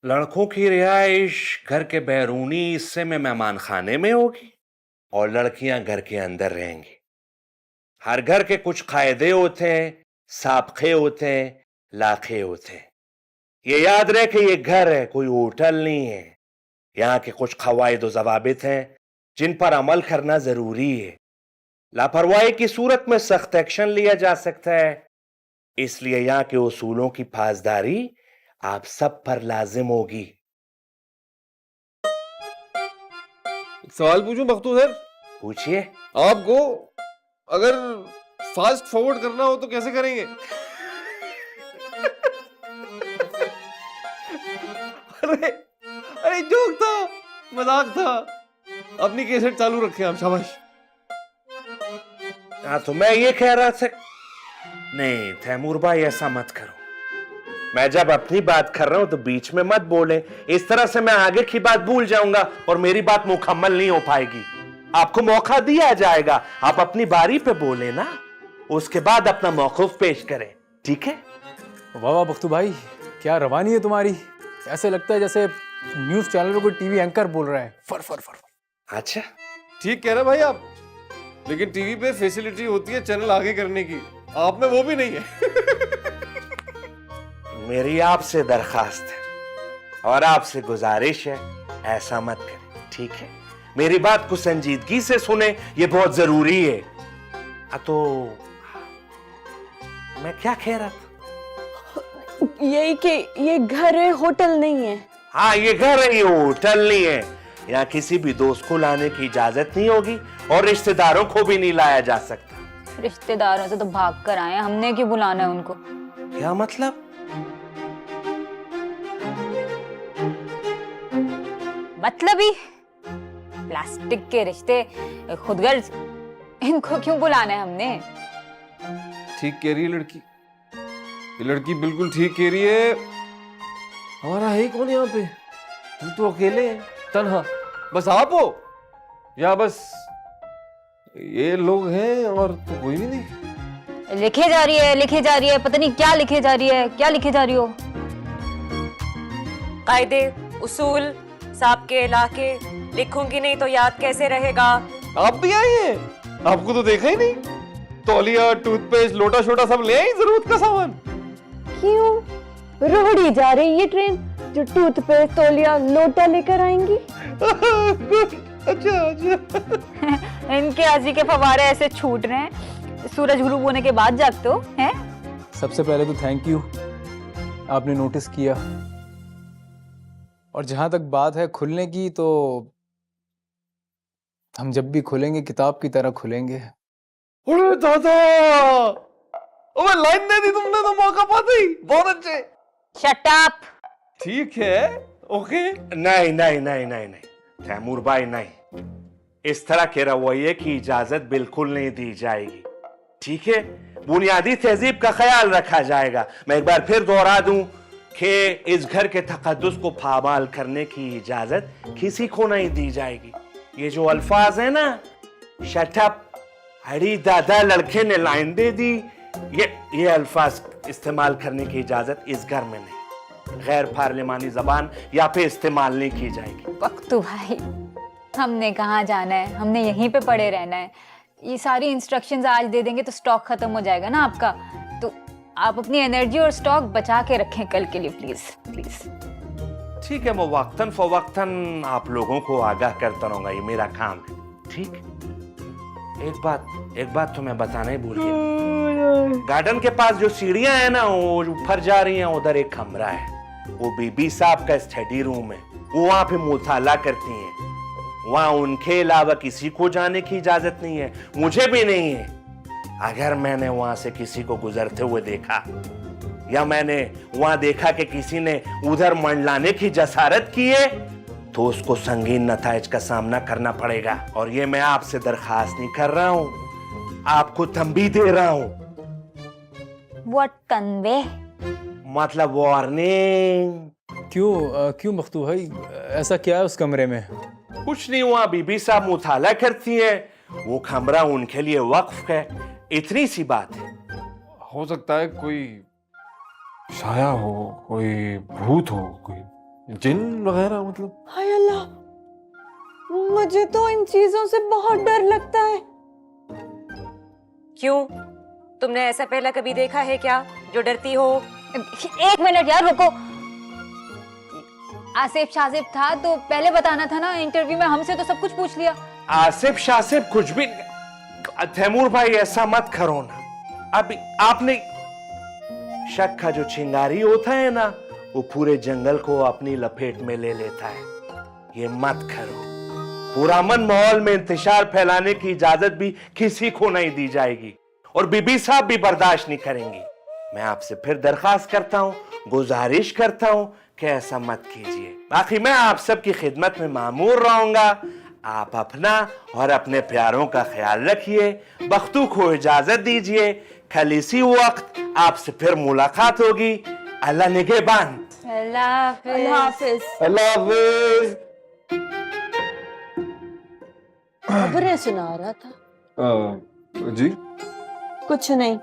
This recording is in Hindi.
लड़कों की रिहाइश घर के बैरूनी हिस्से में मेहमान खाने में होगी और लड़कियां घर के अंदर रहेंगी। हर घर के कुछ कायदे होते हैं, साबके होते हैं, लाखे होते हैं। ये याद रहे कि ये घर है, कोई होटल नहीं है। यहाँ के कुछ कवायद और जवाबित हैं जिन पर अमल करना जरूरी है। लापरवाही की सूरत में सख्त एक्शन लिया जा सकता है, इसलिए यहाँ के उसूलों की पासदारी आप सब पर लाजिम होगी। एक सवाल पूछूं बख्तू सर? पूछिए। आपको अगर फास्ट फॉरवर्ड करना हो तो कैसे करेंगे? अरे अरे जोक था, मजाक था। अपनी कैसेट चालू रखे आप, शाबाश। हाँ, तो मैं ये कह रहा था, नहीं तैमूर भाई ऐसा मत करो। मैं जब अपनी बात कर रहा हूं तो बीच में मत बोले, इस तरह से मैं आगे की बात भूल जाऊंगा और मेरी बात मुकम्मल नहीं हो पाएगी। आपको मौका दिया जाएगा, आप अपनी बारी पे बोले ना, उसके बाद अपना मौकूफ पेश करें, ठीक है? वाह वाह बख्तू भाई, क्या रवानी है तुम्हारी। ऐसे लगता है जैसे न्यूज चैनल पे कोई टीवी एंकर बोल रहा है। फर फर फर। अच्छा, ठीक कह रहे भाई आप, लेकिन टीवी पे फैसिलिटी होती है चैनल आगे करने की, आप में वो भी नहीं है। मेरी आपसे दरखास्त है और आपसे गुजारिश है, ऐसा मत करें, ठीक है? मेरी बात को संजीदगी से सुने, ये बहुत जरूरी है। तो मैं क्या कह रहा था? यही कि ये घर है, होटल नहीं है। हाँ, ये घर है, ये होटल नहीं है। यहाँ किसी भी दोस्त को लाने की इजाजत नहीं होगी और रिश्तेदारों को भी नहीं लाया जा सकता। रिश्तेदारों से तो भाग कर आए हैं, हमने क्यों बुलाना है उनको? क्या मतलब? मतलब ही प्लास्टिक के रिश्ते, खुदगर्ज, इनको क्यों बुलाना है हमने? ठीक कह रही है लड़की, ये लड़की बिल्कुल ठीक कह रही है। हमारा है कौन यहाँ पे? हम तो अकेले हैं, तन्हा। बस आप हो या बस ये लोग हैं और तो कोई भी नहीं? लिखे जा रही है, लिखे जा रही है, पता नहीं क्या लिखे जा रही है, क्या लिखे जा रही हो? कायदे, उसूल, साबके, इलाके लिखूंगी नहीं तो याद कैसे रहेगा? आप भी आए हैं? आपको तो देखा ही नहीं। तौलिया, टूथपेस्ट, लोटा छोटा सब ले आई जरूरत का सामान। क्यों रोड़ी जा रही ये ट्रेन जो टूथपेस्ट, तौलिया, लोटा लेकर आएंगी? अच्छा अच्छा। इनके हंसी के फवारे ऐसे छूट रहे हैं, सूरज गुरूब होने के बाद जागते हो हैं? सबसे पहले तो थैंक यू, आपने नोटिस किया। और जहां तक बात है खुलने की, तो हम जब भी खुलेंगे किताब की तरह खुलेंगे। अरे दादा, ओए लाइन दे दी तुमने तो मौका पाते ही। बहुत अच्छे। Shut up. ठीक है, ओके। नहीं नहीं नहीं नहीं नहीं तैमूर भाई, नहीं, इस तरह के रवैये की इजाजत बिल्कुल नहीं दी जाएगी, ठीक है? बुनियादी तहजीब का ख्याल रखा जाएगा। मैं एक बार फिर दोहरा दूं कि इस घर के तकद्दुस को पामाल करने की इजाजत किसी को नहीं दी जाएगी। ये जो अल्फाज है ना, शटअप, अरे दादा लड़के ने लाइन दे दी, ये अल्फाज इस्तेमाल करने की इजाजत इस घर में नहीं। गैर पार्लिमानी जबान यहाँ पे इस्तेमाल नहीं की जाएगी। बख्तू भाई, हमने कहाँ जाना है, हमने यहीं पे पड़े रहना है। ये सारी इंस्ट्रक्शंस आज दे देंगे तो स्टॉक खत्म हो जाएगा ना आपका। तो आप अपनी एनर्जी और स्टॉक बचा के रखें कल के लिए, प्लीज प्लीज। ठीक है, मैं वक्तन फवक्तन आप लोगों को आगाह करता रहूंगा, ये मेरा काम है, ठीक? एक बात तो मैं बताना ही भूल गया। गार्डन के पास जो सीढ़ियां हैं ना, वो ऊपर जा रही हैं, उधर एक कमरा है, वो बीबी साहब का स्टडी रूम है। वो वहां पे मुताला करती हैं। वहां उनके अलावा किसी को जाने की इजाजत नहीं है, मुझे भी नहीं है। अगर मैंने वहां से किसी को गुजरते हुए देखा या मैंने वहां देखा कि किसी ने उधर मंडलाने की जसारत की है, तो उसको संगीन नताइज का सामना करना पड़ेगा। और ये मैं आपसे दरखास्त नहीं कर रहा हूं, आपको तंबीह दे रहा हूं। व्हाट तनबे? मतलब वार्निंग। क्यों बख्तू भाई, ऐसा क्या है उस कमरे में? कुछ नहीं, वहां बीबी साहब मुताला करती है, वो कमरा उनके लिए वक्फ है, इतनी सी बात है। हो सकता है कोई साया हो, कोई भूत हो, कोई जिन वगैरह मतलब? हाय अल्लाह, मुझे तो इन चीजों से बहुत डर लगता है। क्यों, तुमने ऐसा पहले कभी देखा है क्या जो डरती हो? 1 मिनट यार, रुको। आसिफ शासिफ था तो पहले बताना था ना, इंटरव्यू में हमसे तो सब कुछ पूछ लिया। आसिफ शासिफ कुछ भी नहीं। तैमूर भाई ऐसा मत करो ना। अभी आपने शक का जो चिंगारी होता है ना, वो पूरे जंगल को अपनी लपेट में ले लेता है। ये मत करो। पूरा अमन माहौल में इंतशार फैलाने की इजाजत भी किसी को नहीं दी जाएगी, और बीबी साहब भी बर्दाश्त नहीं करेंगी। मैं आपसे फिर दरखास्त करता हूं, गुजारिश करता हूं कि ऐसा मत कीजिए। बाकी मैं आप सबकी खिदमत में मामूर रहूंगा। आप अपना और अपने प्यारों का ख्याल रखिए। बख्तू को इजाजत दीजिए। कल इसी वक्त आपसे फिर मुलाकात होगी। अल्लाह निगहबान। अल्लाह अल्लाह हाफिज। अल्लाह हाफिज। खबरें सुना रहा था। जी कुछ नहीं।